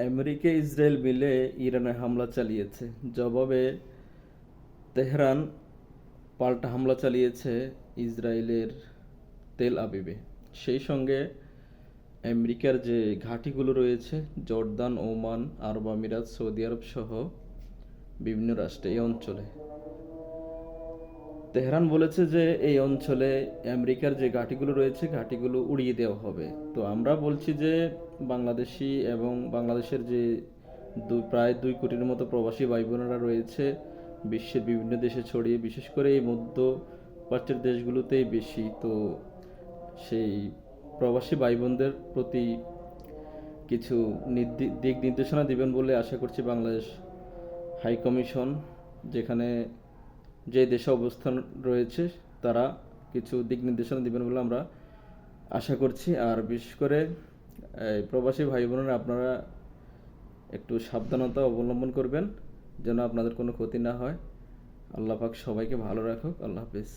America Israel মিলে ইরানে হামলা চালিয়েছে। জবাবে তেহরান পাল্টা হামলা চালিয়েছে ইসরায়েলের তেল আবিবে। সেই সঙ্গে আমেরিকার যে ঘাঁটিগুলো রয়েছে জর্দান, ওমান, আরব আমিরাত, সৌদি আরব সহ বিভিন্ন রাষ্ট্রে এই অঞ্চলে, তেহরান বলেছে যে এই অঞ্চলে আমেরিকার যে ঘাঁটিগুলো রয়েছে ঘাঁটিগুলো উড়িয়ে দেওয়া হবে। তো আমরা বলছি যে বাংলাদেশি এবং বাংলাদেশের যে প্রায় 2 কোটির মতো প্রবাসী ভাই বোনেরা রয়েছে বিশ্বের বিভিন্ন দেশে ছড়িয়ে, বিশেষ করে এই মধ্যপ্রাচ্যের দেশগুলোতেই বেশি। তো সেই প্রবাসী ভাই বোনদের প্রতি কিছু দিক নির্দেশনা দিবেন বলে আশা করছি বাংলাদেশ হাই কমিশন, যেখানে যে দেশে অবস্থান রয়েছে তারা কিছু দিক নির্দেশনা দিবেন বলে আমরা আশা করছি। আর বিশেষ করে প্রবাসী ভাই বোনেরা আপনারা একটু সাবধানতা অবলম্বন করবেন যেন আপনাদের কোনো ক্ষতি না হয়। আল্লাহ পাক সবাইকে ভালো রাখুক। আল্লাহ হাফেজ।